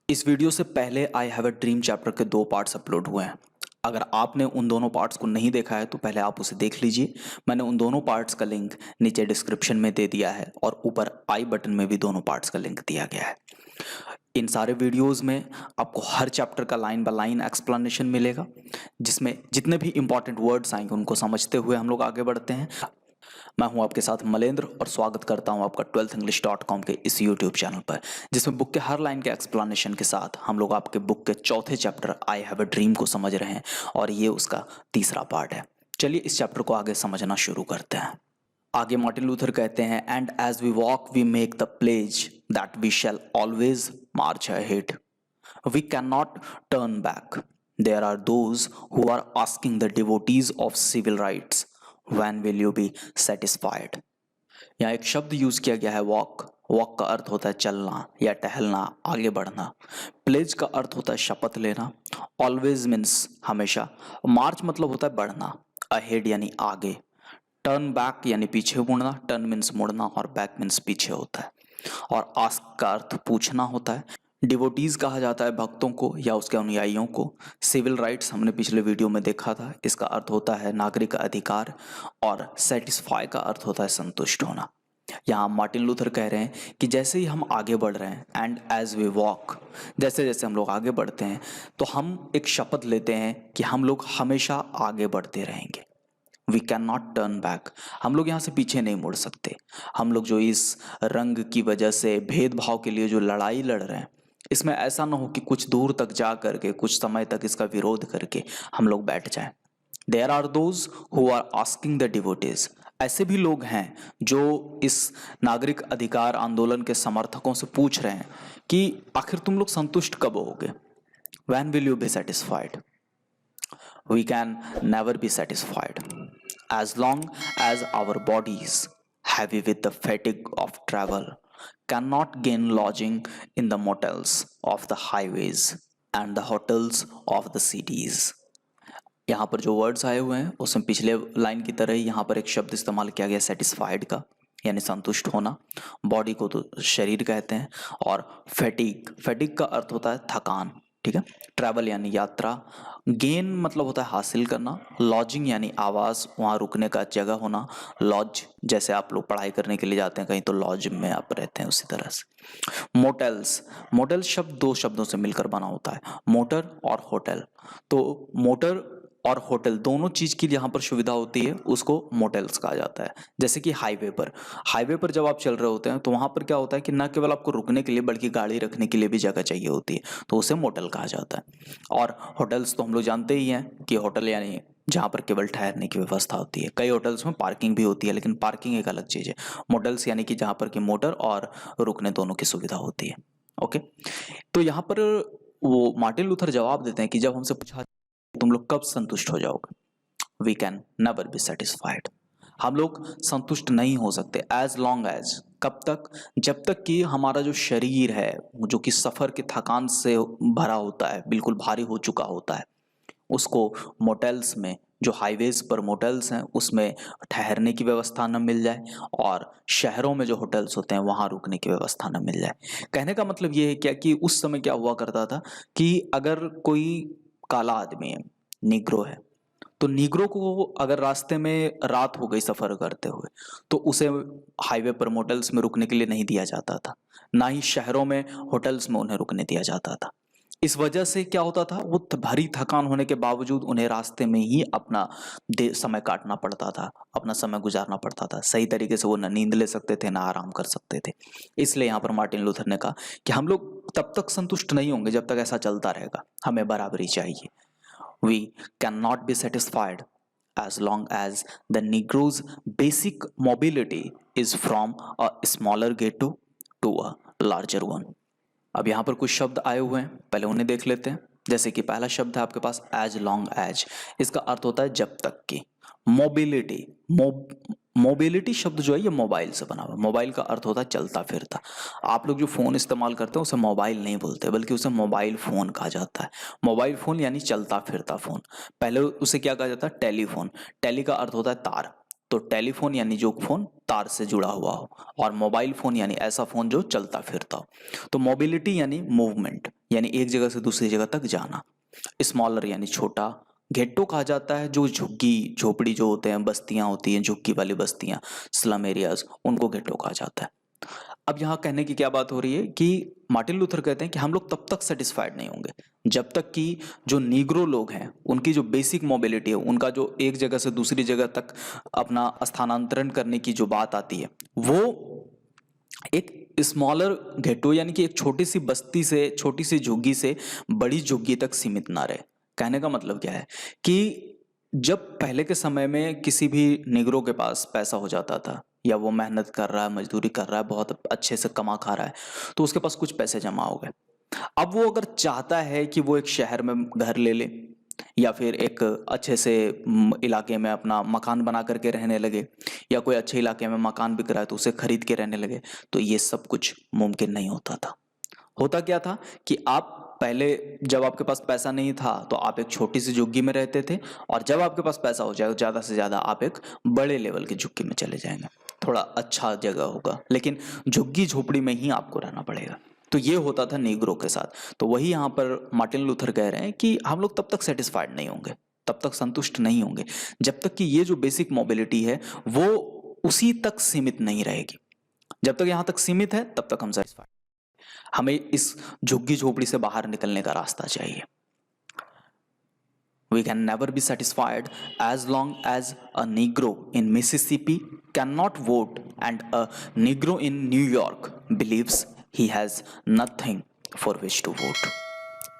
इस वीडियो से पहले आई हैव अ ड्रीम चैप्टर के 2 पार्ट्स अपलोड हुए हैं। अगर आपने उन दोनों पार्ट्स को नहीं देखा है तो पहले आप उसे देख लीजिए। मैंने उन दोनों पार्ट्स का लिंक नीचे डिस्क्रिप्शन में दे दिया है और ऊपर आई बटन में भी दोनों पार्ट्स का लिंक दिया गया है। इन सारे वीडियोस में आपको हर चैप्टर का लाइन बाय लाइन एक्सप्लेनेशन मिलेगा, जिसमें जितने भी इंपॉर्टेंट वर्ड्स आएंगे उनको समझते हुए हम लोग आगे बढ़ते हैं। मैं हूं आपके साथ मलेंद्र और स्वागत करता हूं आपका 12english.com के इस यूट्यूब चैनल पर, जिसमें बुक के हर लाइन के एक्सप्लेनेशन के साथ हम लोग आपके बुक के चौथे chapter I have a dream को समझ रहे हैं और ये उसका तीसरा पार्ट है। चलिए इस चैप्टर को आगे समझना शुरू करते हैं। आगे मार्टिन लूथर कहते हैं, and as we walk we make the pledge that we shall always march ahead, we can not turn back. There are those who are asking the devotees of civil rights, when will you be satisfied? यहाँ एक शब्द use किया गया है walk. Walk का अर्थ होता है चलना या टहलना, आगे बढ़ना। प्लेज का अर्थ होता है शपथ लेना। ऑलवेज मीन्स हमेशा। मार्च मतलब होता है बढ़ना। अहेड यानी आगे। टर्न बैक यानी पीछे मुड़ना। टर्न मीन्स मुड़ना और बैक मीन्स पीछे होता है। और आस्क का अर्थ पूछना होता है। डिवोटीज कहा जाता है भक्तों को या उसके अनुयायियों को। सिविल राइट्स हमने पिछले वीडियो में देखा था, इसका अर्थ होता है नागरिक अधिकार। और सेटिस्फाई का अर्थ होता है संतुष्ट होना। यहाँ मार्टिन लूथर कह रहे हैं कि जैसे ही हम आगे बढ़ रहे हैं, एंड एज वी वॉक, जैसे जैसे हम लोग आगे बढ़ते हैं तो हम एक शपथ लेते हैं कि हम लोग हमेशा आगे बढ़ते रहेंगे। We can not turn back, हम लोग यहाँ से पीछे नहीं मुड़ सकते। हम लोग जो इस रंग की वजह से भेदभाव के लिए जो लड़ाई लड़ रहे हैं, इसमें ऐसा ना हो कि कुछ दूर तक जा करके कुछ समय तक इसका विरोध करके हम लोग बैठ जाएं। There are those who are asking the devotees, ऐसे भी लोग हैं जो इस नागरिक अधिकार आंदोलन के समर्थकों से पूछ रहे हैं कि आखिर तुम लोग संतुष्ट कब होगे? When will you be satisfied? We can never be satisfied as long as our bodies, heavy with the fatigue of travel, cannot gain lodging in the motels of the highways and the hotels of the cities. यहाँ पर जो words आए हुए हैं उसमें पिछले line की तरह ही यहाँ पर एक शब्द इस्तेमाल किया गया सेटिस्फाइड का, यानी संतुष्ट होना। बॉडी को तो शरीर कहते हैं। और फैटिक, फैटिक का अर्थ होता है थकान, ठीक है। ट्रैवल यानी यात्रा। गेन मतलब होता है हासिल करना। लॉजिंग यानी आवास, वहाँ रुकने का जगह होना। लॉज जैसे आप लोग पढ़ाई करने के लिए जाते हैं कहीं तो लॉज में आप रहते हैं, उसी तरह से। मोटेल्स, मोटेल शब्द 2 शब्दों से मिलकर बना होता है, मोटर और होटल। तो मोटर और होटल दोनों चीज की यहाँ पर सुविधा होती है, उसको मोटेल्स कहा जाता है। जैसे कि हाईवे पर जब आप चल रहे होते हैं तो वहां पर क्या होता है कि न केवल आपको रुकने के लिए बल्कि गाड़ी रखने के लिए भी जगह चाहिए होती है, तो उसे मोटेल कहा जाता है। और होटल्स तो हम लोग जानते ही हैं कि होटल यानी जहाँ पर केवल ठहरने की व्यवस्था होती है। कई होटल्स में पार्किंग भी होती है, लेकिन पार्किंग एक अलग चीज है। मोटेल्स यानी कि जहाँ पर कि मोटर और रुकने दोनों की सुविधा होती है। ओके, तो यहाँ पर वो मार्टिन लूथर जवाब देते हैं कि जब हमसे पूछा तुम लोग कब संतुष्ट हो जाओगे, we can never be satisfied, हम लोग संतुष्ट नहीं हो सकते। एज लॉन्ग एज, कब तक? जब तक कि हमारा जो शरीर है जो कि सफर की थकान से भरा होता है, बिल्कुल भारी हो चुका होता है, उसको मोटेल्स में, जो हाईवेज पर मोटेल्स हैं उसमें ठहरने की व्यवस्था न मिल जाए और शहरों में जो होटल्स होते हैं वहां रुकने की व्यवस्था न मिल जाए। कहने का मतलब ये है क्या कि उस समय क्या हुआ करता था कि अगर कोई काला आदमी है, निग्रो है, तो निग्रो को अगर रास्ते में रात हो गई सफर करते हुए तो उसे हाईवे पर मोटेल्स में रुकने के लिए नहीं दिया जाता था, ना ही शहरों में होटल्स में उन्हें रुकने दिया जाता था। इस वजह से क्या होता था, वो भारी थकान होने के बावजूद उन्हें रास्ते में ही अपना समय काटना पड़ता था, अपना समय गुजारना पड़ता था। सही तरीके से वो ना नींद ले सकते थे ना आराम कर सकते थे। इसलिए यहाँ पर मार्टिन लूथर ने कहा कि हम लोग तब तक संतुष्ट नहीं होंगे जब तक ऐसा चलता रहेगा, हमें बराबरी चाहिए। We cannot be satisfied as long as the Negro's basic mobility is from a smaller ghetto to a larger one. अब यहाँ पर कुछ शब्द आए हुए हैं, पहले उन्हें देख लेते हैं। जैसे कि पहला शब्द है आपके पास एज लॉन्ग एज, इसका अर्थ होता है जब तक की। मोबिलिटी, मोबिलिटी शब्द जो है ये मोबाइल से बना हुआ है। मोबाइल का अर्थ होता है चलता फिरता। आप लोग जो फोन इस्तेमाल करते हैं उसे मोबाइल नहीं बोलते बल्कि उसे मोबाइल फोन कहा जाता है। मोबाइल फोन यानी चलता फिरता फोन। पहले उसे क्या कहा जाता है? टेलीफोन। टेली का अर्थ होता है तार, तो टेलीफोन यानी जो फोन तार से जुड़ा हुआ हो, और मोबाइल फोन यानी ऐसा फोन जो चलता फिरता हो। तो मोबिलिटी यानी मूवमेंट, यानी एक जगह से दूसरी जगह तक जाना। स्मॉलर यानी छोटा। घेट्टो कहा जाता है जो झुग्गी झोपड़ी जो होते हैं, बस्तियां होती हैं, झुग्गी वाली बस्तियां, स्लम एरियाज, उनको घेट्टो कहा जाता है। अब यहाँ कहने की क्या बात हो रही है कि मार्टिन लूथर कहते हैं कि हम लोग तब तक सेटिस्फाइड नहीं होंगे जब तक कि जो नीग्रो लोग हैं उनकी जो बेसिक मोबिलिटी है, उनका जो एक जगह से दूसरी जगह तक अपना स्थानांतरण करने की जो बात आती है, वो एक स्मॉलर घेटो यानी कि एक छोटी सी बस्ती से, छोटी सी झुग्गी से बड़ी झुग्गी तक सीमित ना रहे। कहने का मतलब क्या है कि जब पहले के समय में किसी भी निगरो के पास पैसा हो जाता था, या वो मेहनत कर रहा है, मजदूरी कर रहा है, बहुत अच्छे से कमा खा रहा है, तो उसके पास कुछ पैसे जमा हो गए। अब वो अगर चाहता है कि वो एक शहर में घर ले ले, या फिर एक अच्छे से इलाके में अपना मकान बना करके रहने लगे, या कोई अच्छे इलाके में मकान बिक रहा है तो उसे खरीद के रहने लगे, तो ये सब कुछ मुमकिन नहीं होता था। होता क्या था कि आप पहले जब आपके पास पैसा नहीं था तो आप एक छोटी सी झुग्गी में रहते थे, और जब आपके पास पैसा हो जाएगा ज्यादा से ज्यादा आप एक बड़े लेवल की झुग्गी में चले जाएंगे, थोड़ा अच्छा जगह होगा, लेकिन झुग्गी झोपड़ी में ही आपको रहना पड़ेगा। तो ये होता था नीग्रो के साथ। तो वही यहाँ पर मार्टिन लूथर कह रहे हैं कि हम लोग तब तक सेटिस्फाइड नहीं होंगे, तब तक संतुष्ट नहीं होंगे जब तक कि ये जो बेसिक मोबिलिटी है वो उसी तक सीमित नहीं रहेगी। जब तक यहाँ तक सीमित है तब तक हम सेटिस्फाइड, हमें इस झुग्गी झोपड़ी से बाहर निकलने का रास्ता चाहिए। We can never be satisfied as long as a Negro in Mississippi cannot vote and a Negro in New York believes he has nothing for which to vote।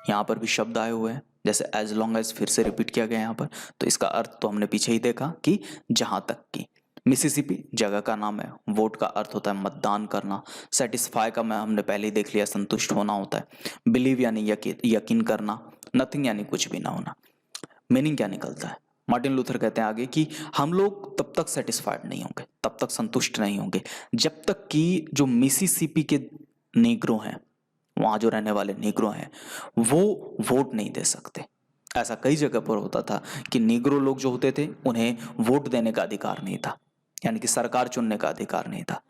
यहाँ पर भी शब्द आए हुए हैं, जैसे as long as फिर से रिपीट किया गया यहाँ पर, तो इसका अर्थ तो हमने पीछे ही देखा कि जहां तक की। मिसिसिपी जगह का नाम है, वोट का अर्थ होता है मतदान करना, सेटिस्फाई का मैं हमने पहले ही देख लिया, संतुष्ट होना होता है, बिलीव यानी यकीन करना, नथिंग यानी कुछ भी ना होना। मीनिंग क्या निकलता है? मार्टिन लूथर कहते हैं आगे कि हम लोग तब तक सेटिस्फाइड नहीं होंगे, तब तक संतुष्ट नहीं होंगे जब तक कि जो मिसिसिपी के नेग्रो हैं, वहां जो रहने वाले नेग्रो हैं, वो वोट नहीं दे सकते। ऐसा कई जगह पर होता था कि नेग्रो लोग जो होते थे उन्हें वोट देने का अधिकार नहीं था, यानी कि सरकार चुनने का अधिकार नहीं था।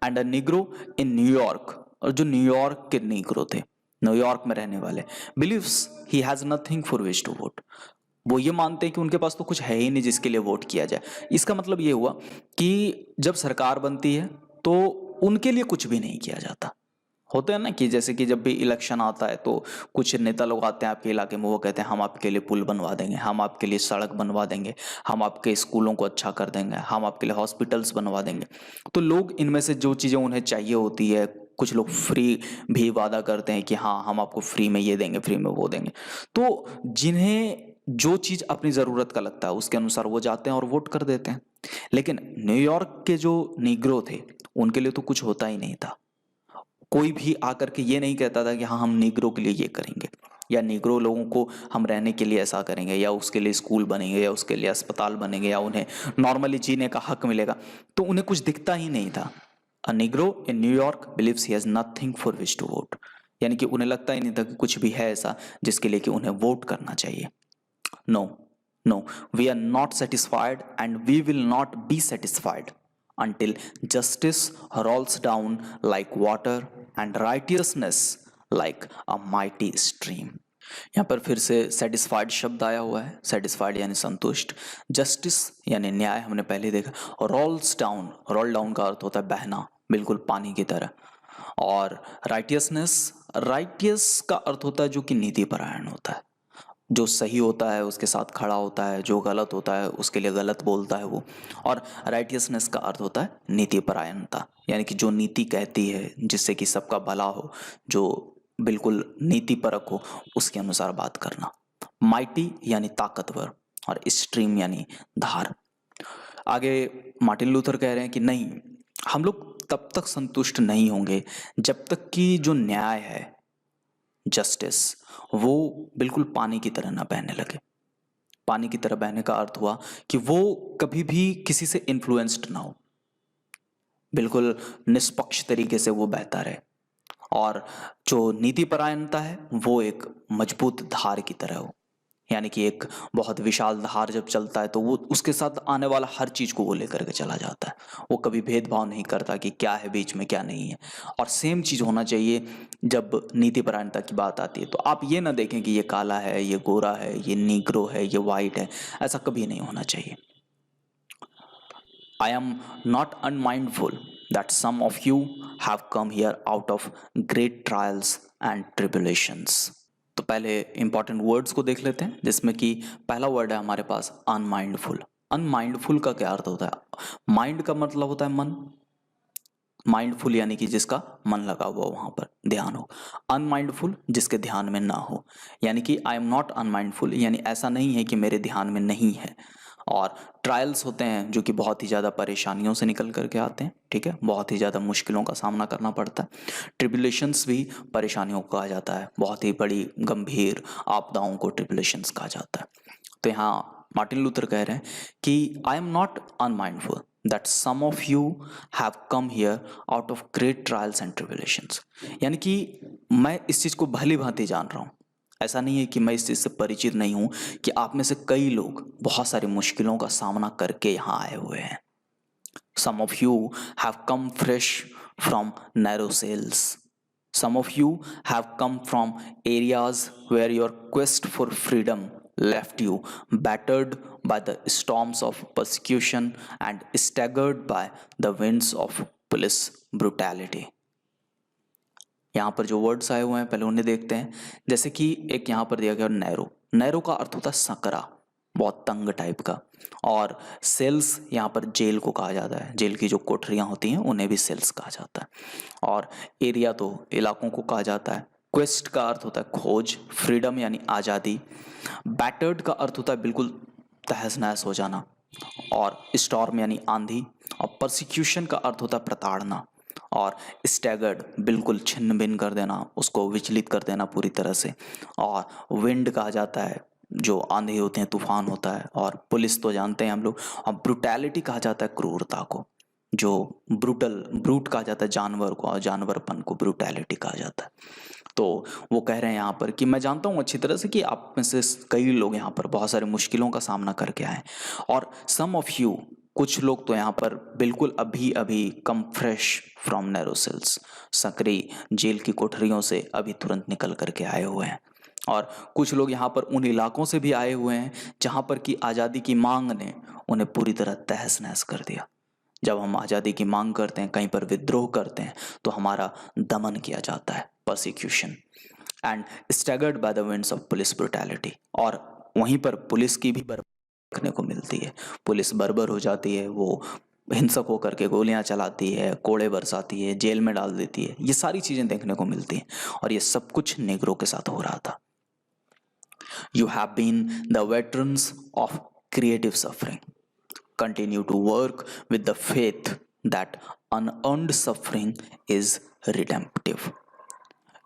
And a negro in New York, और जो न्यूयॉर्क के निग्रो थे, न्यूयॉर्क में रहने वाले, believes he has nothing for which to vote. वो ये मानते हैं कि उनके पास तो कुछ है ही नहीं जिसके लिए वोट किया जाए। इसका मतलब ये हुआ कि जब सरकार बनती है तो उनके लिए कुछ भी नहीं किया जाता। होते हैं ना कि जैसे कि जब भी इलेक्शन आता है तो कुछ नेता लोग आते हैं आपके इलाके में, वो कहते हैं हम आपके लिए पुल बनवा देंगे, हम आपके लिए सड़क बनवा देंगे, हम आपके स्कूलों को अच्छा कर देंगे, हम आपके लिए हॉस्पिटल्स बनवा देंगे। तो लोग इनमें से जो चीज़ें उन्हें चाहिए होती है, कुछ लोग फ्री भी वादा करते हैं कि हाँ हम आपको फ्री में ये देंगे, फ्री में वो देंगे। तो जिन्हें जो चीज़ अपनी ज़रूरत का लगता है उसके अनुसार वो जाते हैं और वोट कर देते हैं। लेकिन न्यूयॉर्क के जो निग्रो थे उनके लिए तो कुछ होता ही नहीं था। कोई भी आकर के ये नहीं कहता था कि हाँ हम निग्रो के लिए ये करेंगे, या निग्रो लोगों को हम रहने के लिए ऐसा करेंगे, या उसके लिए स्कूल बनेंगे, या उसके लिए अस्पताल बनेंगे, या उन्हें नॉर्मली जीने का हक मिलेगा। तो उन्हें कुछ दिखता ही नहीं था। A negro in New York believes he has nothing for which to vote, यानी कि उन्हें लगता ही नहीं था कि कुछ भी है ऐसा जिसके लिए कि उन्हें वोट करना चाहिए। No no, we are not satisfied and we will not be satisfied until justice rolls down like water and righteousness like a mighty stream। यहाँ पर फिर से सेटिस्फाइड शब्द आया हुआ है। सेटिस्फाइड यानी संतुष्ट, जस्टिस यानी न्याय हमने पहले देखा, रोल्स डाउन, रोल डाउन का अर्थ होता है बहना, बिल्कुल पानी की तरह, और राइटियसनेस, राइटियस का अर्थ होता है जो कि नीति परायण होता है, जो सही होता है उसके साथ खड़ा होता है, जो गलत होता है उसके लिए गलत बोलता है वो। और राइटियसनेस का अर्थ होता है नीति परायणता, यानी कि जो नीति कहती है जिससे कि सबका भला हो, जो बिल्कुल नीति परक हो, उसके अनुसार बात करना। माइटी यानी ताकतवर, और स्ट्रीम यानी धार। आगे मार्टिन लूथर कह रहे हैं कि नहीं, हम लोग तब तक संतुष्ट नहीं होंगे जब तक कि जो न्याय है, जस्टिस, वो बिल्कुल पानी की तरह ना बहने लगे। पानी की तरह बहने का अर्थ हुआ कि वो कभी भी किसी से इन्फ्लुएंस्ड ना हो, बिल्कुल निष्पक्ष तरीके से वो बहता रहे। और जो नीति परायणता है वो एक मजबूत धार की तरह हो, यानी कि एक बहुत विशाल धार जब चलता है तो वो उसके साथ आने वाला हर चीज को वो लेकर के चला जाता है। वो कभी भेदभाव नहीं करता कि क्या है बीच में क्या नहीं है। और सेम चीज होना चाहिए जब नीति परायणता की बात आती है। तो आप ये ना देखें कि ये काला है, ये गोरा है, ये नीग्रो है, ये वाइट है, ऐसा कभी नहीं होना चाहिए। I am not unmindful that some of you have come here out of great trials and tribulations. तो पहले इंपॉर्टेंट वर्ड्स को देख लेते हैं, जिसमें कि पहला वर्ड है हमारे पास अनमाइंडफुल। अनमाइंडफुल का क्या अर्थ होता है? माइंड का मतलब होता है मन, माइंडफुल यानी कि जिसका मन लगा हुआ वहां पर ध्यान हो, अनमाइंडफुल जिसके ध्यान में ना हो। यानी कि आई एम नॉट अनमाइंडफुल यानी ऐसा नहीं है कि मेरे ध्यान में नहीं है। और ट्रायल्स होते हैं जो कि बहुत ही ज़्यादा परेशानियों से निकल करके आते हैं, ठीक है, बहुत ही ज़्यादा मुश्किलों का सामना करना पड़ता है। ट्रिबुलेशंस भी परेशानियों को कहा जाता है, बहुत ही बड़ी गंभीर आपदाओं को ट्रिबुलेशंस कहा जाता है। तो यहाँ मार्टिन लूथर कह रहे हैं कि I am not unmindful that some of you have come here out of great trials and tribulations। यानी कि मैं इस चीज को भली भांति जान रहा हूं, ऐसा नहीं है कि मैं इस चीज से परिचित नहीं हूं कि आप में से कई लोग बहुत सारी मुश्किलों का सामना करके यहां आए हुए हैं। some of you have come fresh from narrow cells, some of you have come from areas where your quest for freedom left you battered by the storms of persecution and staggered by the winds of police brutality। यहाँ पर जो words आए हुए हैं पहले उन्हें देखते हैं। जैसे कि एक यहाँ पर दिया गया नैरो, नैरो का अर्थ होता है सकरा, बहुत तंग टाइप का। और सेल्स यहाँ पर जेल को कहा जाता है, जेल की जो कोठरियाँ होती हैं उन्हें भी सेल्स कहा जाता है। और एरिया तो इलाकों को कहा जाता है। क्वेस्ट का अर्थ होता है खोज, फ्रीडम यानी आज़ादी, बैटर्ड का अर्थ होता है बिल्कुल तहस नहस हो जाना, और स्टॉर्म यानी आंधी, और परसिक्यूशन का अर्थ होता है प्रताड़ना, और स्टैगर्ड बिल्कुल छिन्न भिन्न कर देना, उसको विचलित कर देना पूरी तरह से। और विंड कहा जाता है जो आंधी होते हैं, तूफान होता है। और पुलिस तो जानते हैं हम लोग। और ब्रुटैलिटी कहा जाता है क्रूरता को, जो ब्रूट कहा जाता है जानवर को, और जानवरपन को ब्रुटैलिटी कहा जाता है। तो वो कह रहे हैं यहाँ पर कि मैं जानता हूँ अच्छी तरह से कि आप में से कई लोग यहाँ पर बहुत सारी मुश्किलों का सामना करके आए, और सम ऑफ यू, कुछ लोग तो यहाँ पर बिल्कुल अभी अभी come fresh from narrow cells, सकरी जेल की कोठरियों से अभी तुरंत निकल करके आए हुए हैं। और कुछ लोग यहाँ पर उन इलाकों से भी आए हुए हैं जहाँ पर कि आज़ादी की मांग ने उन्हें पूरी तरह तहस नहस कर दिया। जब हम आज़ादी की मांग करते हैं, कहीं पर विद्रोह करते हैं, तो हमारा दमन किया जाता है, persecution, and staggered by the winds of police brutality. और वहीं पर पुलिस की भी देखने को मिलती है, पुलिस बर्बर हो जाती है, वो हिंसक होकर के गोलियां चलाती है, कोड़े बरसाती है, जेल में डाल देती है। ये सारी चीजें देखने को मिलती हैं, और ये सब कुछ नेग्रो के साथ हो रहा था। You have been the veterans of creative suffering. Continue to work with the faith that unearned suffering is redemptive।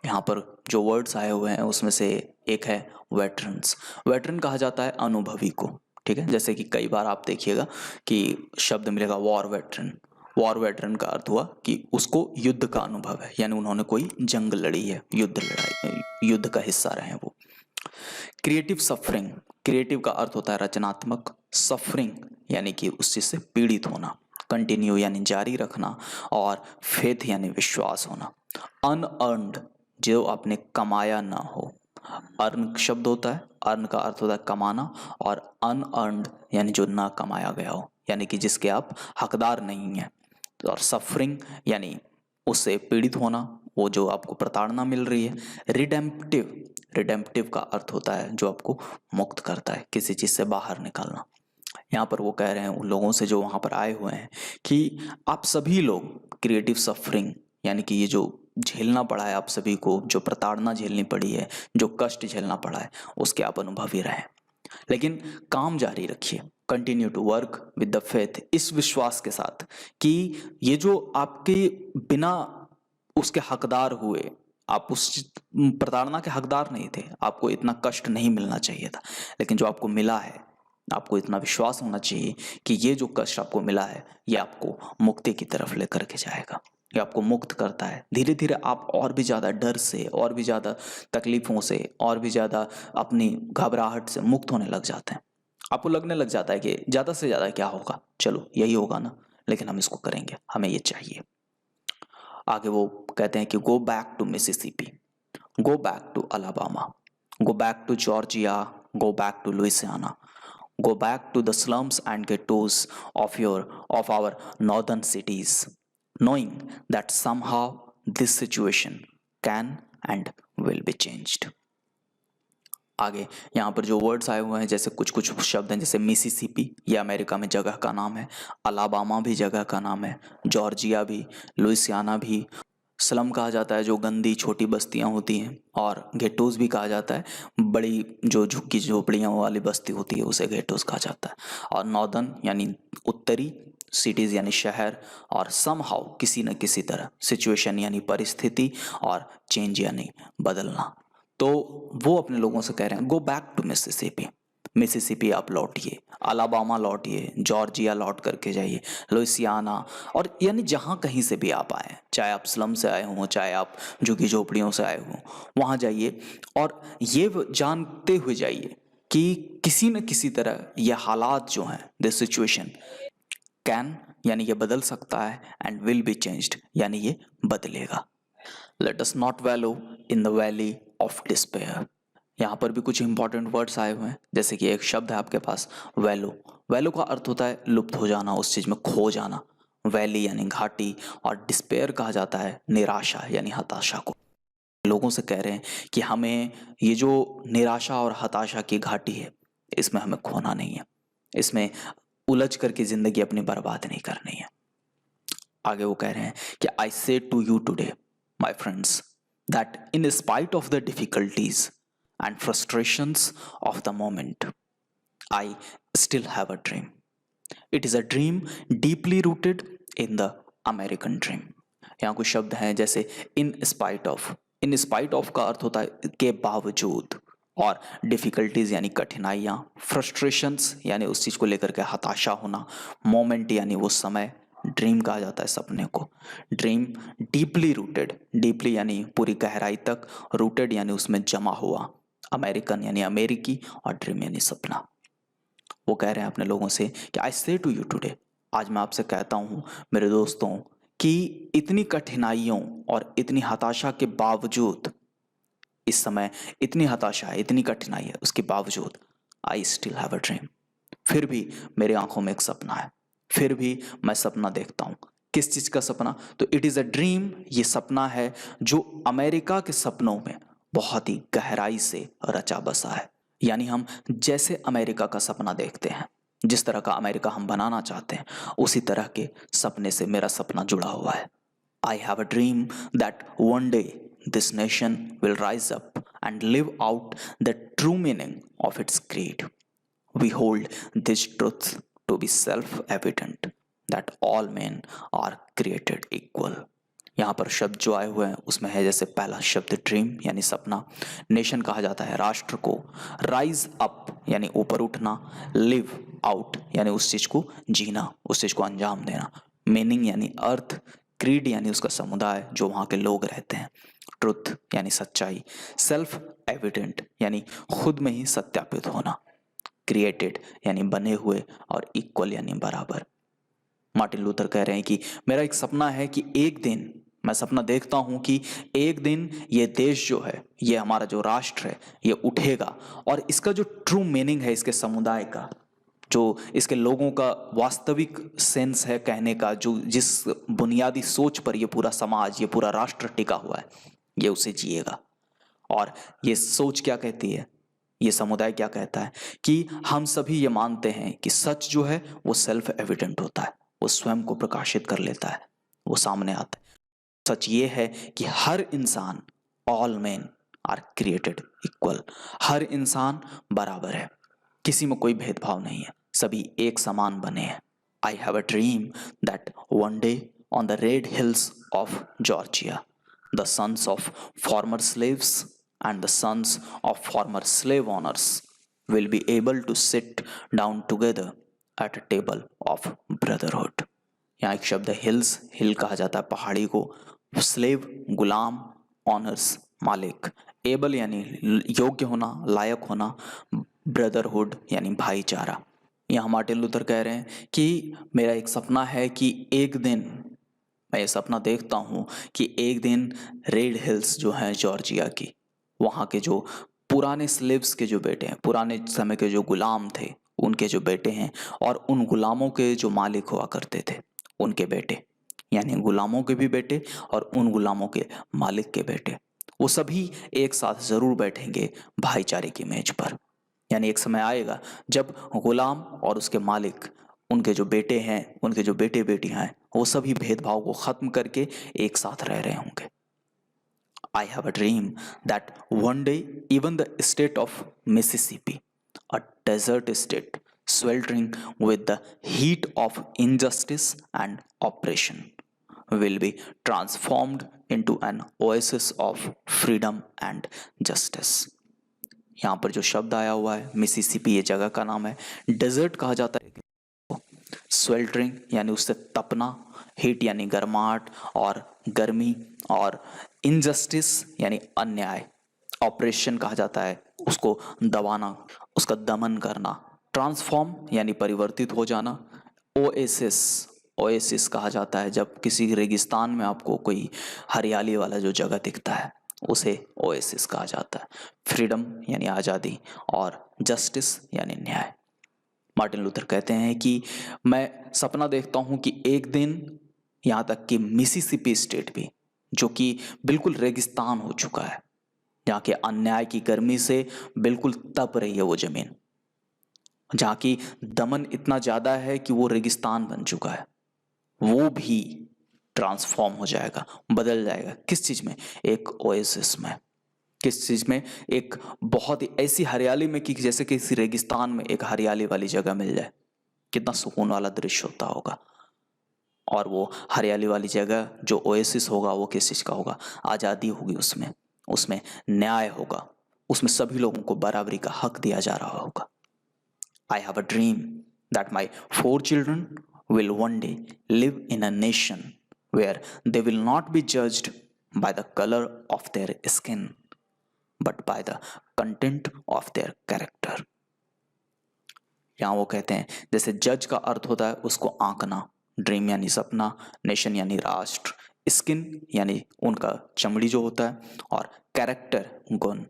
यहाँ पर जो वर्ड्स आए हुए हैं उसमें से एक है वेटरन्स। वेटरन कहा जाता है अनुभवी को, ठीक है। जैसे कि कई बार आप देखिएगा कि शब्द मिलेगा वॉर वेटरन। वॉर वेटरन का अर्थ हुआ कि उसको युद्ध का अनुभव है, यानी उन्होंने कोई जंग लड़ी है, युद्ध का हिस्सा रहे हैं वो। क्रिएटिव सफरिंग, क्रिएटिव का अर्थ होता है रचनात्मक, सफरिंग यानी कि उस चीज से पीड़ित होना, कंटिन्यू यानी जारी रखना, और फेथ यानी विश्वास होना। अनअर्न्ड जो आपने कमाया ना हो, अर्न शब्द होता है, अर्न का अर्थ होता है कमाना, और अनअर्न्ड यानी जो ना कमाया गया हो, यानी कि जिसके आप हकदार नहीं हैं। और सफरिंग यानी उससे पीड़ित होना, वो जो आपको प्रताड़ना मिल रही है। रिडेम्पटिव, रिडेम्पटिव का अर्थ होता है जो आपको मुक्त करता है, किसी चीज से बाहर निकालना। यहाँ पर वो कह रहे हैं उन लोगों से जो वहां पर आए हुए हैं कि आप सभी लोग क्रिएटिव सफरिंग यानी कि ये जो झेलना पड़ा है आप सभी को, जो प्रताड़ना झेलनी पड़ी है, जो कष्ट झेलना पड़ा है, उसके आप अनुभवी रहें, लेकिन काम जारी रखिए। Continue to work with the faith, इस विश्वास के साथ कि ये जो आपके बिना उसके हकदार हुए, आप उस प्रताड़ना के हकदार नहीं थे, आपको इतना कष्ट नहीं मिलना चाहिए था, लेकिन जो आपको मिला है, आपको इतना विश्वास होना चाहिए कि ये जो कष्ट आपको मिला है ये आपको मुक्ति की तरफ लेकर के जाएगा। ये आपको मुक्त करता है। धीरे धीरे आप और भी ज़्यादा डर से, और भी ज़्यादा तकलीफ़ों से, और भी ज़्यादा अपनी घबराहट से मुक्त होने लग जाते हैं। आपको लगने लग जाता है कि ज़्यादा से ज़्यादा क्या होगा, चलो यही होगा ना, लेकिन हम इसको करेंगे, हमें ये चाहिए। आगे वो कहते हैं कि go back to Mississippi, go back to Alabama, go back to Georgia, go back to Louisiana, go back to the slums and ghettos of our northern cities, knowing that somehow this situation can and will be changed. आगे यहाँ पर जो words आए हुए हैं, जैसे कुछ कुछ शब्द हैं, जैसे मिसिसिपी, ये अमेरिका में जगह का नाम है, अलाबामा भी जगह का नाम है, जॉर्जिया भी, लुइसियाना भी, स्लम कहा जाता है जो गंदी छोटी बस्तियां होती हैं, और गेटोज भी कहा जाता है, बड़ी जो झुग्गी झोपड़ियाँ वाली बस्ती होती है उसे गेटोज कहा जाता है, और नॉर्दर्न यानी उत्तरी, सिटीज़ यानी शहर, और समहाउ किसी न किसी तरह, सिचुएशन यानी परिस्थिति, और चेंज यानी बदलना। तो वो अपने लोगों से कह रहे हैं गो बैक टू मिसिसिपी, मिसिसिपी आप लौटिए, अलाबामा लौटिए, जॉर्जिया लौट करके जाइए, लुइसियाना, और यानी जहाँ कहीं से भी आप आए, चाहे आप स्लम से आए हों, चाहे आप झुग्गी झोपड़ियों से आए हों, वहाँ जाइए और ये जानते हुए जाइए कि किसी न किसी तरह ये हालात जो हैं, दिस सिचुएशन कैन यानी ये बदल सकता है, एंड विल बी चेंज्ड यानी ये बदलेगा। Let us not वैलो in the valley of despair. यहाँ पर भी कुछ इंपॉर्टेंट वर्ड्स आए हुए हैं, जैसे कि एक शब्द है आपके पास वैलो, वैलो का अर्थ होता है लुप्त हो जाना, उस चीज में खो जाना, वैली यानी घाटी, और डिस्पेयर कहा जाता है निराशा यानी हताशा को। लोगों से कह रहे हैं कि हमें ये जो निराशा और हताशा की घाटी है, इसमें हमें खोना नहीं है, इसमें उलझ करके जिंदगी अपनी बर्बाद नहीं करनी है। आगे वो कह रहे हैं कि I say to you today my friends that in spite of the difficulties and frustrations of the moment, I still have a dream. It is a dream deeply rooted in the American dream. यहाँ कुछ शब्द हैं जैसे in spite of, in spite of का अर्थ होता है के बावजूद, और डिफिकल्टीज यानी कठिनाइयाँ, फ्रस्ट्रेशंस यानी उस चीज़ को लेकर के हताशा होना, मोमेंट यानी वो समय, ड्रीम कहा जाता है सपने को, ड्रीम डीपली रूटेड, डीपली यानी पूरी गहराई तक, रूटेड यानी उसमें जमा हुआ, अमेरिकन यानी अमेरिकी, और ड्रीम यानी सपना। वो कह रहे हैं अपने लोगों से कि I say to you today, आज मैं आपसे कहता हूँ मेरे दोस्तों कि इतनी कठिनाइयों और इतनी हताशा के बावजूद, इस समय इतनी हताशा है, इतनी कठिनाई है, उसके बावजूद I still have a dream, फिर भी मेरी आंखों में एक सपना है, फिर भी मैं सपना देखता हूँ। किस चीज का सपना? तो इट इज अ ड्रीम, ये सपना है जो अमेरिका के सपनों में बहुत ही गहराई से रचा बसा है। यानी हम जैसे अमेरिका का सपना देखते हैं, जिस तरह का अमेरिका हम बनाना चाहते हैं, उसी तरह के सपने से मेरा सपना जुड़ा हुआ है। I have a dream that one day this nation will rise up and live out the true meaning of its creed. We hold this truth to be self evident that all men are created equal. यहाँ पर शब्द जो आए हुए हैं उसमें है जैसे पहला शब्द ड्रीम यानी सपना, नेशन कहा जाता है राष्ट्र को, राइज अप यानी ऊपर उठना, लिव आउट यानी उस चीज को जीना, उस चीज को अंजाम देना, मीनिंग यानी अर्थ, क्रीड यानी उसका समुदाय जो वहाँ के लोग रहते हैं, ट्रुथ यानी सच्चाई, सेल्फ एविडेंट यानी खुद में ही सत्यापित होना, क्रिएटेड यानी बने हुए, और इक्वल यानी बराबर। मार्टिन लूथर कह रहे हैं कि मेरा एक सपना है कि एक दिन, मैं सपना देखता हूं कि एक दिन ये देश जो है, ये हमारा जो राष्ट्र है, ये उठेगा, और इसका जो ट्रू मीनिंग है, इसके समुदाय का, जो इसके लोगों का वास्तविक सेंस है कहने का, जो जिस बुनियादी सोच पर ये पूरा समाज, ये पूरा राष्ट्र टिका हुआ है, ये उसे जिएगा। और ये सोच क्या कहती है, ये समुदाय क्या कहता है कि हम सभी ये मानते हैं कि सच जो है वो सेल्फ एविडेंट होता है, वो स्वयं को प्रकाशित कर लेता है, वो सामने आता है। सच ये है कि हर इंसान, all men are created equal, हर इंसान बराबर है, किसी में कोई भेदभाव नहीं है, सभी एक समान बने हैं। आई have a dream that one day on the red hills of Georgia the sons of former slaves and the sons of former slave owners will be able to sit down together at a table of brotherhood. यहाँ एक शब्द है hills, हिल कहा जाता है पहाड़ी को। Slave गुलाम, honours मालिक, एबल यानी योग्य होना, लायक होना, ब्रदरहुड यानी भाईचारा। यहाँ मार्टिन लूथर कह रहे हैं कि मेरा एक सपना है कि एक दिन, मैं ये सपना देखता हूँ कि एक दिन रेड हिल्स जो हैं जॉर्जिया की, वहाँ के जो पुराने स्लेव्स के जो बेटे हैं, पुराने समय के जो गुलाम थे उनके जो बेटे हैं, और उन गुलामों के जो मालिक हुआ करते थे उनके बेटे, यानी गुलामों के भी बेटे और उन गुलामों के मालिक के बेटे, वो सभी एक साथ जरूर बैठेंगे भाईचारे की मेज पर। यानी एक समय आएगा जब गुलाम और उसके मालिक, उनके जो बेटे हैं, उनके जो बेटे बेटियां हैं, वो सभी भेदभाव को खत्म करके एक साथ रह रहे होंगे। I have a dream that one day even the state of Mississippi, a desert state sweltering with the heat of injustice and oppression, will be transformed into an oasis of freedom and justice. यहाँ पर जो शब्द आया हुआ है Mississippi, ये जगह का नाम है। डेजर्ट कहा जाता है स्वेल्टरिंग यानी उससे तपना, हीट यानी गर्माहट और गर्मी, और इनजस्टिस यानी अन्याय, ऑपरेशन कहा जाता है उसको दबाना, उसका दमन करना, ट्रांसफॉर्म यानी परिवर्तित हो जाना, ओएसिस, ओएसिस कहा जाता है जब किसी रेगिस्तान में आपको कोई हरियाली वाला जो जगह दिखता है उसे ओएसिस कहा जाता है। फ्रीडम यानी आज़ादी और जस्टिस यानी न्याय। मार्टिन लूथर कहते हैं कि मैं सपना देखता हूं कि एक दिन यहाँ तक कि मिसिसिपी स्टेट भी, जो कि बिल्कुल रेगिस्तान हो चुका है, जहाँ के अन्याय की गर्मी से बिल्कुल तप रही है वो जमीन, जहाँ की दमन इतना ज़्यादा है कि वो रेगिस्तान बन चुका है, वो भी ट्रांसफॉर्म हो जाएगा, बदल जाएगा। किस चीज़ में? एक ओएसिस में। किस चीज़ में? एक बहुत ही ऐसी हरियाली में कि जैसे किसी रेगिस्तान में एक हरियाली वाली जगह मिल जाए, कितना सुकून वाला दृश्य होता होगा। और वो हरियाली वाली जगह जो ओएसिस होगा वो किस चीज़ का होगा? आज़ादी होगी उसमें, उसमें न्याय होगा, उसमें सभी लोगों को बराबरी का हक दिया जा रहा होगा। I have a dream that my 4 children will one day live in a nation where they will not be judged by the color of their skin, but by the content of their character. यहाँ वो कहते हैं जैसे जज का अर्थ होता है उसको आंकना, ड्रीम यानी सपना, नेशन यानी राष्ट्र, स्किन यानी उनका चमड़ी जो होता है, और कैरेक्टर गुण,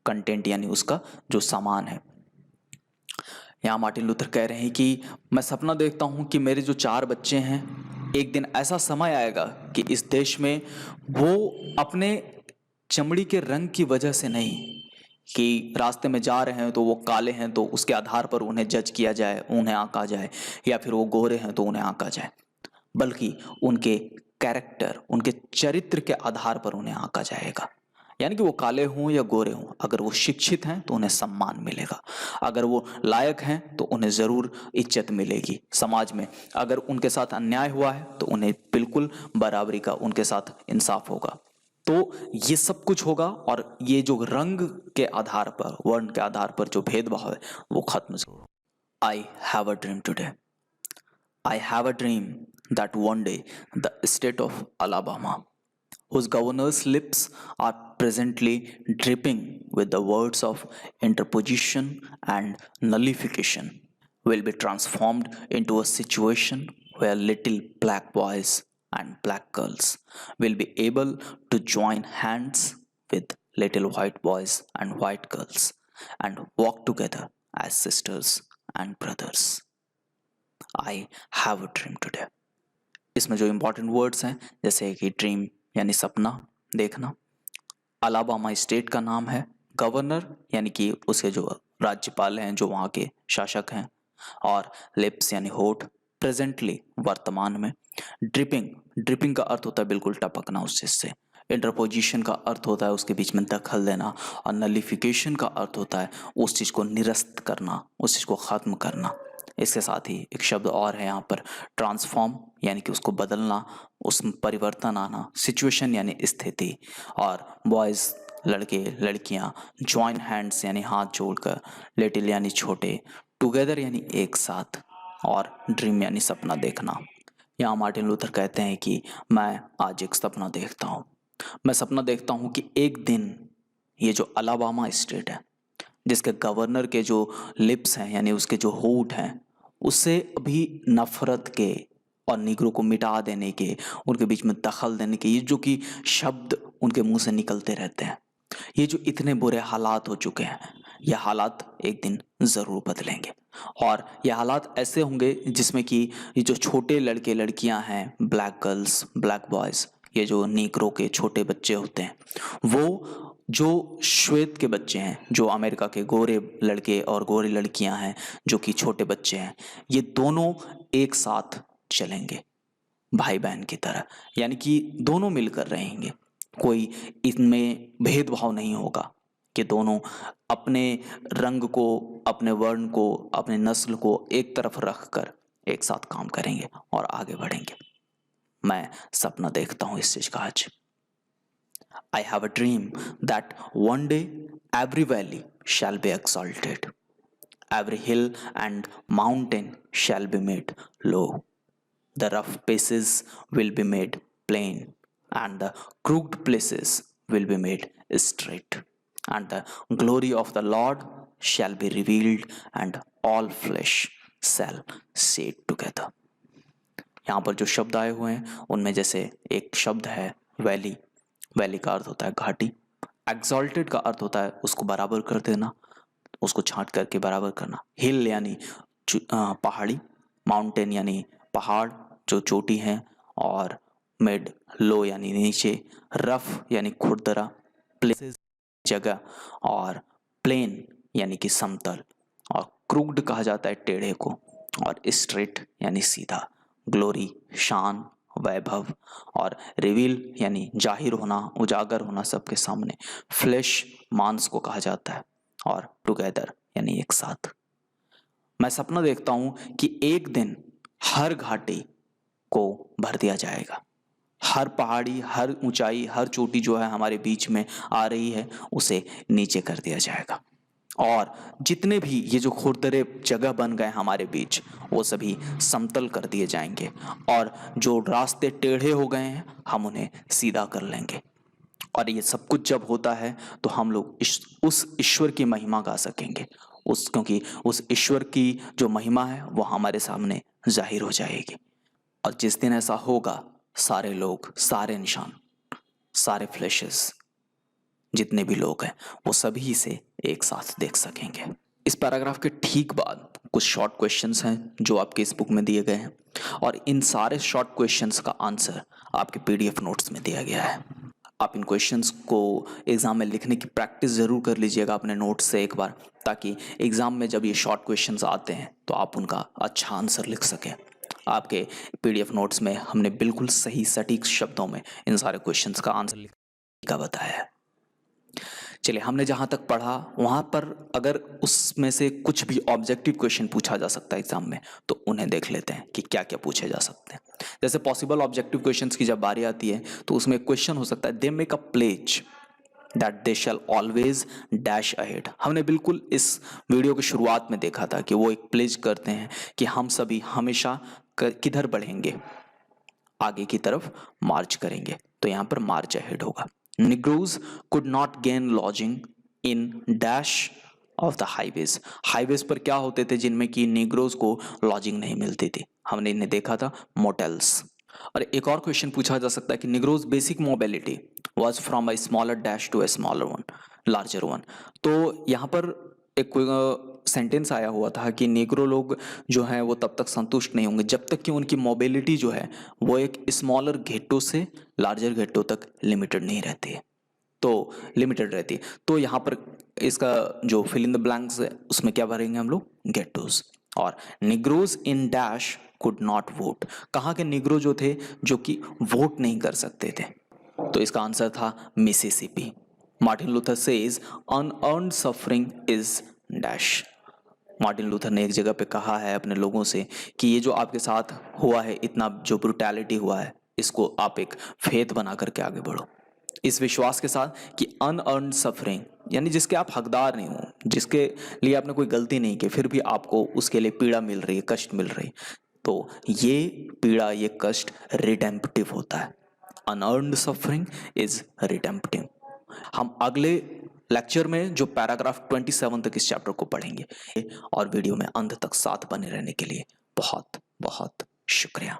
कंटेंट यानी उसका जो सामान है। यहाँ मार्टिन लूथर कह रहे हैं कि मैं सपना देखता हूँ कि मेरे जो 4 बच्चे हैं, एक दिन ऐसा समय आएगा कि इस देश में वो अपने चमड़ी के रंग की वजह से नहीं, कि रास्ते में जा रहे हैं तो वो काले हैं तो उसके आधार पर उन्हें जज किया जाए, उन्हें आंका जाए, या फिर वो गोरे हैं तो उन्हें आंका जाए, बल्कि उनके कैरेक्टर, उनके चरित्र के आधार पर उन्हें आंका जाएगा। यानी कि वो काले हों या गोरे हों, अगर वो शिक्षित हैं तो उन्हें सम्मान मिलेगा, अगर वो लायक हैं तो उन्हें ज़रूर इज्जत मिलेगी समाज में, अगर उनके साथ अन्याय हुआ है तो उन्हें बिल्कुल बराबरी का उनके साथ इंसाफ होगा। तो ये सब कुछ होगा, और ये जो रंग के आधार पर, वर्ण के आधार पर जो भेदभाव है वो खत्म जरूर। आई have a dream today, I have a dream that one day the state of Alabama, whose governor's lips are presently dripping with the words of interposition and nullification, will be transformed into a situation where little black boys and black girls will be able to join hands with little white boys and white girls and walk together as sisters and brothers. I have a dream today. इसमें जो important words हैं जैसे कि dream यानी सपना देखना, Alabama state का नाम है, गवर्नर यानी कि उसके जो राज्यपाल हैं, जो वहाँ के शासक हैं, और लिप्स यानी होठ, प्रेजेंटली वर्तमान में, ड्रिपिंग, ड्रिपिंग का अर्थ होता है बिल्कुल टपकना उस चीज से, इंटरपोजिशन का अर्थ होता है उसके बीच में दखल देना, और नलिफिकेशन का अर्थ होता है उस चीज को निरस्त करना, उस चीज को खत्म करना। इसके साथ ही एक शब्द और है यहाँ पर, ट्रांसफॉर्म यानी कि उसको बदलना, उसमें परिवर्तन आना, सिचुएशन यानी स्थिति, और बॉयज़ लड़के लड़कियाँ, जॉइन हैंड्स यानी हाथ जोड़कर, लिटिल यानी छोटे, टुगेदर यानी एक साथ, और ड्रीम यानी सपना देखना। यहाँ मार्टिन लूथर कहते हैं कि मैं आज एक सपना देखता हूँ। मैं सपना देखता हूँ कि एक दिन ये जो अलाबामा स्टेट है, जिसके गवर्नर के जो लिप्स हैं यानी उसके जो होंठ हैं, उससे अभी नफरत के और निगरों को मिटा देने के, उनके बीच में दखल देने के ये जो कि शब्द उनके मुंह से निकलते रहते हैं, ये जो इतने बुरे हालात हो चुके हैं, ये हालात एक दिन ज़रूर बदलेंगे। और ये हालात ऐसे होंगे जिसमें कि ये जो छोटे लड़के लड़कियां हैं, ब्लैक गर्ल्स ब्लैक बॉयज़, ये जो नीग्रो के छोटे बच्चे होते हैं, वो जो श्वेत के बच्चे हैं, जो अमेरिका के गोरे लड़के और गोरी लड़कियां हैं, जो कि छोटे बच्चे हैं, ये दोनों एक साथ चलेंगे भाई बहन की तरह, यानी कि दोनों मिलकर रहेंगे। कोई इनमें भेदभाव नहीं होगा कि दोनों अपने रंग को, अपने वर्ण को, अपने नस्ल को एक तरफ रख कर एक साथ काम करेंगे और आगे बढ़ेंगे। मैं सपना देखता हूँ इस चीज का आज। I have a dream that one day every valley shall be exalted, every hill and mountain shall be made low. The rough places will be made plain, and the crooked places will be made straight. And the glory of the Lord shall be revealed, and all flesh shall see it together. यहाँ पर जो शब्द आए हुए हैं उनमें जैसे एक शब्द है वैली। वैली का अर्थ होता है घाटी। एग्जॉल्टेड का अर्थ होता है उसको बराबर कर देना, उसको छांट करके बराबर करना। हिल यानी पहाड़ी, माउंटेन यानी पहाड़ जो चोटी है, और मिड लो यानी नीचे, रफ यानी खुरदरा, प्लेसेस जगह, और प्लेन यानी कि समतल, और क्रूक्ड कहा जाता है टेढ़े को, और स्ट्रेट यानी सीधा। ग्लोरी शान वैभव, और रिवील यानी जाहिर होना, उजागर होना सबके सामने। फ्लैश मांस को कहा जाता है, और टुगेदर यानी एक साथ। मैं सपना देखता हूं कि एक दिन हर घाटी को भर दिया जाएगा, हर पहाड़ी, हर ऊंचाई, हर चोटी जो है हमारे बीच में आ रही है उसे नीचे कर दिया जाएगा, और जितने भी ये जो खुरदरे जगह बन गए हमारे बीच वो सभी समतल कर दिए जाएंगे, और जो रास्ते टेढ़े हो गए हैं हम उन्हें सीधा कर लेंगे। और ये सब कुछ जब होता है तो हम लोग उस ईश्वर की महिमा गा सकेंगे, क्योंकि उस ईश्वर की जो महिमा है वो हमारे सामने जाहिर हो जाएगी। और जिस दिन ऐसा होगा सारे लोग, सारे इंसान, सारे फ्लैशेस, जितने भी लोग हैं वो सभी इसे एक साथ देख सकेंगे। इस पैराग्राफ के ठीक बाद कुछ शॉर्ट क्वेश्चंस हैं जो आपके इस बुक में दिए गए हैं, और इन सारे शॉर्ट क्वेश्चंस का आंसर आपके पीडीएफ नोट्स में दिया गया है। आप इन क्वेश्चंस को एग्जाम में लिखने की प्रैक्टिस ज़रूर कर लीजिएगा अपने नोट्स से एक बार, ताकि एग्जाम में जब ये शॉर्ट क्वेश्चंस आते हैं तो आप उनका अच्छा आंसर लिख सकें। आपके पीडीएफ नोट्स में हमने बिल्कुल सही सटीक शब्दों में इन सारे क्वेश्चंस का आंसर लिखा बताया है। चलिए, हमने जहाँ तक पढ़ा वहाँ पर अगर उसमें से कुछ भी ऑब्जेक्टिव क्वेश्चन पूछा जा सकता है एग्जाम में तो उन्हें देख लेते हैं कि क्या क्या पूछे जा सकते हैं। जैसे पॉसिबल ऑब्जेक्टिव क्वेश्चंस की जब बारी आती है तो उसमें क्वेश्चन हो सकता है, they make a pledge that they shall always dash ahead. हमने बिल्कुल इस वीडियो की शुरुआत में देखा था कि वो एक प्लेज करते हैं कि हम सभी हमेशा किधर बढ़ेंगे, आगे की तरफ मार्च करेंगे, तो यहाँ पर मार्च अहेड होगा। Negroes could not gain lodging in dash of the highways। Highways पर क्या होते थे जिनमें कि निग्रोज को लॉजिंग नहीं मिलती थी, हमने इन्हें देखा था मोटेल्स। और एक और क्वेश्चन पूछा जा सकता है कि negroes basic mobility was from a smaller dash to a smaller one, larger one. तो यहाँ पर एक सेंटेंस आया हुआ था कि निग्रो लोग जो हैं वो तब तक संतुष्ट नहीं होंगे जब तक कि उनकी मोबिलिटी जो है वो एक स्मॉलर घेटों से लार्जर घेटों तक लिमिटेड नहीं रहती है, तो लिमिटेड रहती है। तो यहाँ पर इसका जो फिल इन द ब्लैंक्स है उसमें क्या भरेंगे हम लोग, गेटोज। और Negroes in dash could not vote, कहाँ के निग्रो जो थे जो कि वोट नहीं कर सकते थे, तो इसका आंसर था Mississippi. Martin Luther says unearned suffering is dash. Martin Luther ने एक जगह पे कहा है अपने लोगों से कि ये जो आपके साथ हुआ है, इतना जो ब्रुटैलिटी हुआ है, इसको आप एक फेथ बना करके आगे बढ़ो, इस विश्वास के साथ कि अनअर्न्ड सफरिंग यानी जिसके आप हकदार नहीं हो, जिसके लिए आपने कोई गलती नहीं की फिर भी आपको उसके लिए पीड़ा मिल रही है, कष्ट मिल रही है, तो ये पीड़ा, ये कष्ट रिडेम्पटिव होता है। Unearned suffering is redemptive. हम अगले लेक्चर में जो पैराग्राफ 27 तक इस चैप्टर को पढ़ेंगे, और वीडियो में अंत तक साथ बने रहने के लिए बहुत बहुत शुक्रिया।